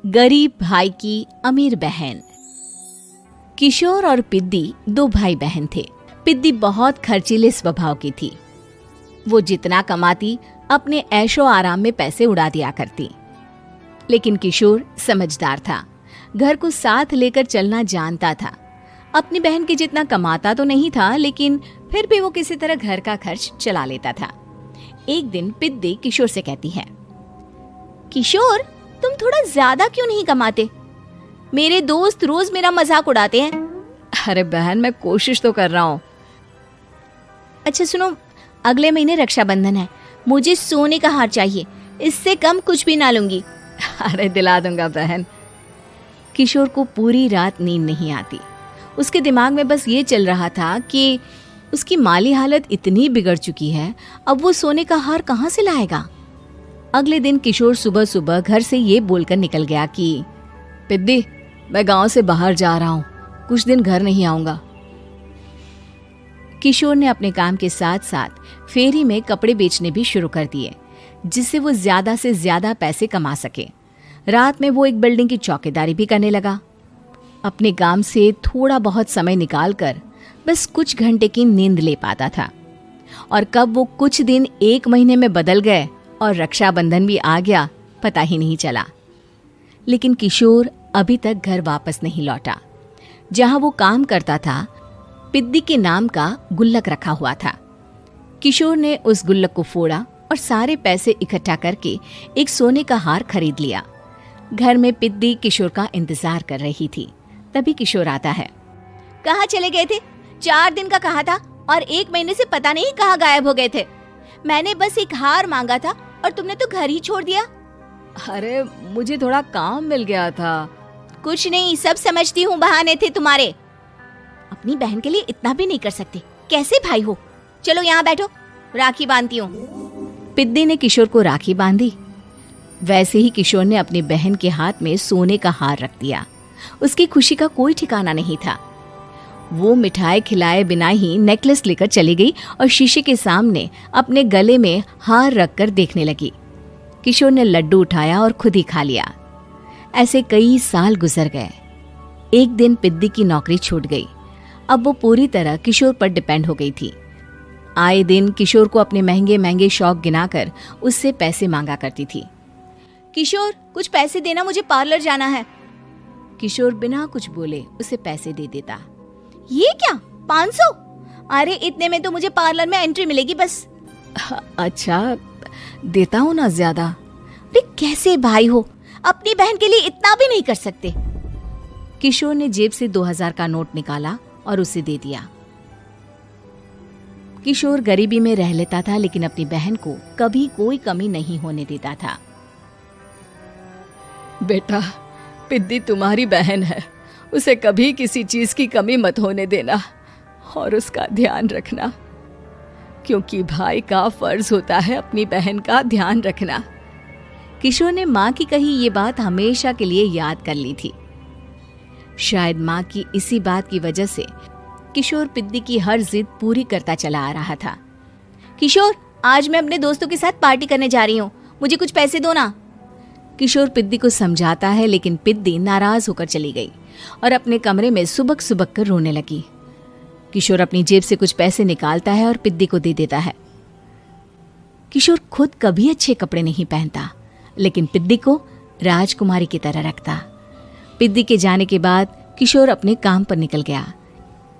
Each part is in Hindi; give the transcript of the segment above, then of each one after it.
गरीब भाई की अमीर बहन। किशोर और पिद्दी दो भाई बहन थे। पिद्दी बहुत खर्चीले स्वभाव की थी। वो जितना कमाती अपने ऐशो आराम में पैसे उड़ा दिया करती। लेकिन किशोर समझदार था, घर को साथ लेकर चलना जानता था। अपनी बहन के जितना कमाता तो नहीं था, लेकिन फिर भी वो किसी तरह घर का खर्च चला लेता था। एक दिन पिद्दी किशोर से कहती है, किशोर, तुम थोड़ा ज्यादा क्यों नहीं कमाते? मेरे दोस्त रोज मेरा मजाक उड़ाते हैं। अरे बहन, मैं कोशिश तो कर रहा हूँ। अच्छा सुनो, अगले महीने रक्षाबंधन है, मुझे सोने का हार चाहिए, इससे कम कुछ भी ना लूंगी। अरे दिला दूंगा बहन। किशोर को पूरी रात नींद नहीं आती। उसके दिमाग में बस ये चल रहा था कि उसकी माली हालत इतनी बिगड़ चुकी है, अब वो सोने का हार कहाँ से लाएगा। अगले दिन किशोर सुबह सुबह घर से ये बोलकर निकल गया कि पिद्दी, मैं गांव से बाहर जा रहा हूँ, कुछ दिन घर नहीं आऊंगा। किशोर ने अपने काम के साथ साथ फेरी में कपड़े बेचने भी शुरू कर दिए, जिससे वो ज्यादा से ज्यादा पैसे कमा सके। रात में वो एक बिल्डिंग की चौकीदारी भी करने लगा। अपने काम से थोड़ा बहुत समय निकालकर बस कुछ घंटे की नींद ले पाता था। और कब वो कुछ दिन एक महीने में बदल गए और रक्षाबंधन भी आ गया, पता ही नहीं चला। लेकिन किशोर अभी तक घर वापस नहीं लौटा। जहां वो काम करता था, पिद्दी के नाम का गुल्लक रखा हुआ था। किशोर ने उस गुल्लक को फोड़ा और सारे पैसे इकट्ठा करके एक सोने का हार खरीद लिया। घर में पिद्दी किशोर का इंतजार कर रही थी। तभी किशोर आता है। कहाँ चले गए थे? 4 दिन का कहा था और 1 महीने से पता नहीं कहाँ गायब हो गए थे। मैंने बस एक हार मांगा था और तुमने तो घर ही छोड़ दिया। अरे मुझे थोड़ा काम मिल गया था। कुछ नहीं, सब समझती हूँ, बहाने थे तुम्हारे। अपनी बहन के लिए इतना भी नहीं कर सकते, कैसे भाई हो? चलो यहाँ बैठो, राखी बांधती हूँ। पिद्दी ने किशोर को राखी बांधी। वैसे ही किशोर ने अपनी बहन के हाथ में सोने का हार रख दिया। उसकी खुशी का कोई ठिकाना नहीं था। वो मिठाई खिलाए बिना ही नेकलेस लेकर चली गई और शीशे के सामने अपने गले में हार रखकर देखने लगी। किशोर ने लड्डू उठाया और खुद ही खा लिया। ऐसे कई साल गुजर गए। एक दिन पिद्दी की नौकरी छूट गई। अब वो पूरी तरह किशोर पर डिपेंड हो गई थी। आए दिन किशोर को अपने महंगे महंगे शौक गिनाकर उससे पैसे मांगा करती थी। किशोर, कुछ पैसे देना, मुझे पार्लर जाना है। किशोर बिना कुछ बोले उसे पैसे दे देता। ये क्या, 500? अरे इतने में तो मुझे पार्लर में एंट्री मिलेगी बस। अच्छा, देता हूँ ना ज्यादा। अरे कैसे भाई हो, अपनी बहन के लिए इतना भी नहीं कर सकते। किशोर ने जेब से 2000 का नोट निकाला और उसे दे दिया। किशोर गरीबी में रह लेता था, लेकिन अपनी बहन को कभी कोई कमी नहीं होने देता था। बेटा, पिद्दी तुम्हारी बहन है, उसे कभी किसी चीज की कमी मत होने देना और उसका ध्यान रखना, क्योंकि भाई का फर्ज होता है अपनी बहन का ध्यान रखना। किशोर ने माँ की कही ये बात हमेशा के लिए याद कर ली थी। शायद माँ की इसी बात की वजह से किशोर पिद्दी की हर जिद पूरी करता चला आ रहा था। किशोर, आज मैं अपने दोस्तों के साथ पार्टी करने जा रही हूँ, मुझे कुछ पैसे दो ना। किशोर पिद्दी को समझाता है, लेकिन पिद्दी नाराज होकर चली गई और अपने कमरे में सुबक सुबक कर रोने लगी। किशोर अपनी जेब से कुछ पैसे निकालता है और पिद्दी को दे देता है। किशोर खुद कभी अच्छे कपड़े नहीं पहनता, लेकिन पिद्दी को राजकुमारी की तरह रखता। पिद्दी के जाने के बाद किशोर अपने काम पर निकल गया।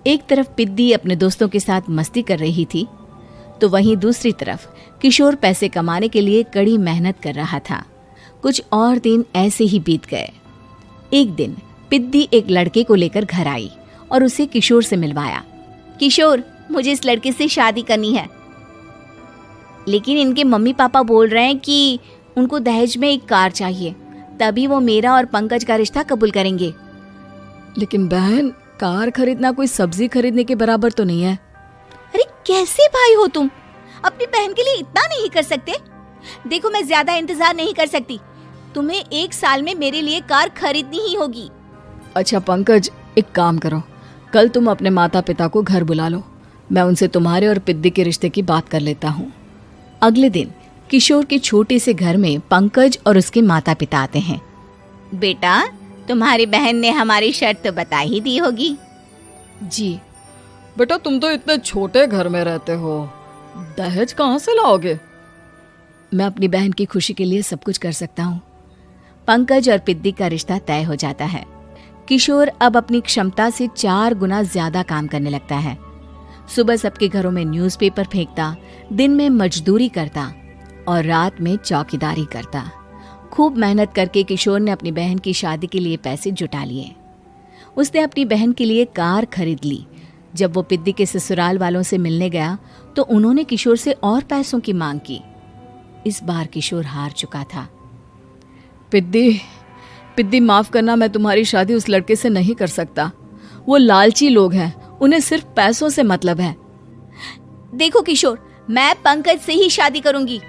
एक तरफ पिद्दी अपने दोस्तों के साथ मस्ती कर रही थी, तो वहीं दूसरी तरफ किशोर पैसे कमाने के लिए कड़ी मेहनत कर रहा था। कुछ और दिन ऐसे ही बीत गए। एक दिन पिद्दी एक लड़के को लेकर घर आई और उसे किशोर से मिलवाया। किशोर, मुझे इस लड़के से शादी करनी है, लेकिन इनके मम्मी पापा बोल रहे हैं कि उनको दहेज में एक कार चाहिए, तभी वो मेरा और पंकज का रिश्ता कबूल करेंगे। लेकिन बहन, कार खरीदना कोई सब्जी खरीदने के बराबर तो नहीं है। अरे कैसे भाई हो तुम, अपनी बहन के लिए इतना नहीं कर सकते? देखो, मैं ज्यादा इंतजार नहीं कर सकती, तुम्हें 1 साल में मेरे लिए कार खरीदनी ही होगी। अच्छा पंकज, एक काम करो, कल तुम अपने माता पिता को घर बुला लो, मैं उनसे तुम्हारे और पिद्दी के रिश्ते की बात कर लेता हूँ। अगले दिन किशोर के छोटे से घर में पंकज और उसके माता पिता आते हैं। बेटा, तुम्हारी बहन ने हमारी शर्त तो बता ही दी होगी। जी। बेटा तुम तो इतने छोटे घर में रहते हो, दहेज कहाँ से लाओगे? मैं अपनी बहन की खुशी के लिए सब कुछ कर सकता हूँ। पंकज और पिद्दी का रिश्ता तय हो जाता है। किशोर अब अपनी क्षमता से 4 गुना ज्यादा काम करने लगता है। सुबह सबके घरों में न्यूज़पेपर फेंकता, दिन में मजदूरी करता और रात में चौकीदारी करता। खूब मेहनत करके किशोर ने अपनी बहन की शादी के लिए पैसे जुटा लिए। उसने अपनी बहन के लिए कार खरीद ली। जब वो पिद्दी के ससुराल वालों से मिलने गया तो उन्होंने किशोर से और पैसों की मांग की। इस बार किशोर हार चुका था। पिद्दी माफ करना, मैं तुम्हारी शादी उस लड़के से नहीं कर सकता। वो लालची लोग हैं, उन्हें सिर्फ पैसों से मतलब है। देखो किशोर, मैं पंकज से ही शादी करूंगी।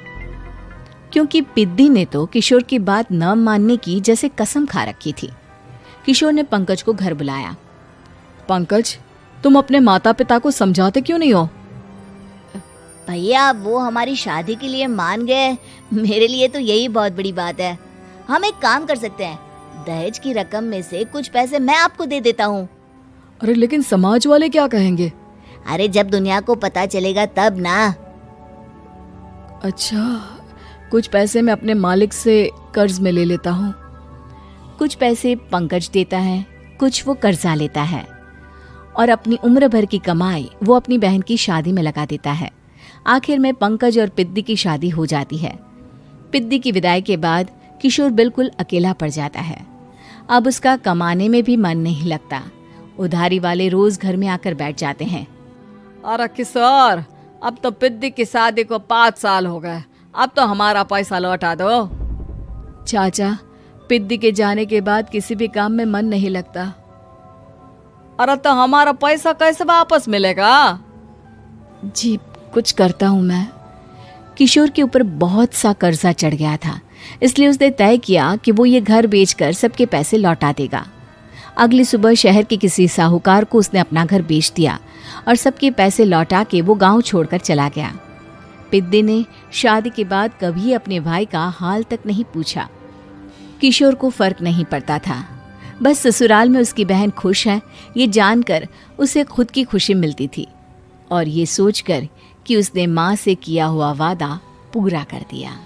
क्योंकि पिद्दी ने तो किशोर की बात न मानने की जैसे कसम खा रखी थी। किशोर ने पंकज को घर बुलाया। पंकज, तुम अपने माता पिता को समझाते क्यों नहीं हो? भैया, वो हमारी शादी के लिए मान गए, मेरे लिए तो यही बहुत बड़ी बात है। हम एक काम कर सकते हैं, दहेज की रकम में से कुछ पैसे मैं आपको दे देता हूँ। अरे लेकिन समाज वाले क्या कहेंगे? अरे जब दुनिया को पता चलेगा तब ना। अच्छा, कुछ पैसे मैं अपने मालिक से कर्ज में ले लेता हूँ। कुछ पैसे पंकज देता है, कुछ वो कर्जा लेता है और अपनी उम्र भर की कमाई वो अपनी बहन की शादी में लगा देता है। आखिर में पंकज और पिद्दी की शादी हो जाती है। पिद्दी की विदाई के बाद किशोर बिल्कुल अकेला पड़ जाता है। अब उसका कमाने में भी मन नहीं लगता। उधारी वाले रोज घर में आकर बैठ जाते हैं। अरे किशोर, अब तो पिद्दी की शादी को 5 साल हो गए, अब तो हमारा पैसा लौटा दो। चाचा, पिद्दी के जाने के बाद किसी भी काम में मन नहीं लगता। अरे तो हमारा पैसा कैसे वापस मिलेगा? जी, कुछ करता हूँ मैं। किशोर के ऊपर बहुत सा कर्जा चढ़ गया था, इसलिए उसने तय किया कि वो ये घर बेचकर सबके पैसे लौटा देगा। अगली सुबह शहर के किसी साहूकार को उसने अपना घर बेच दिया और सबके पैसे लौटा के वो गांव छोड़कर चला गया। पिद्दी ने शादी के बाद कभी अपने भाई का हाल तक नहीं पूछा। किशोर को फर्क नहीं पड़ता था, बस ससुराल में उसकी बहन खुश है ये जानकर उसे खुद की खुशी मिलती थी और ये सोचकर कि उसने माँ से किया हुआ वादा पूरा कर दिया।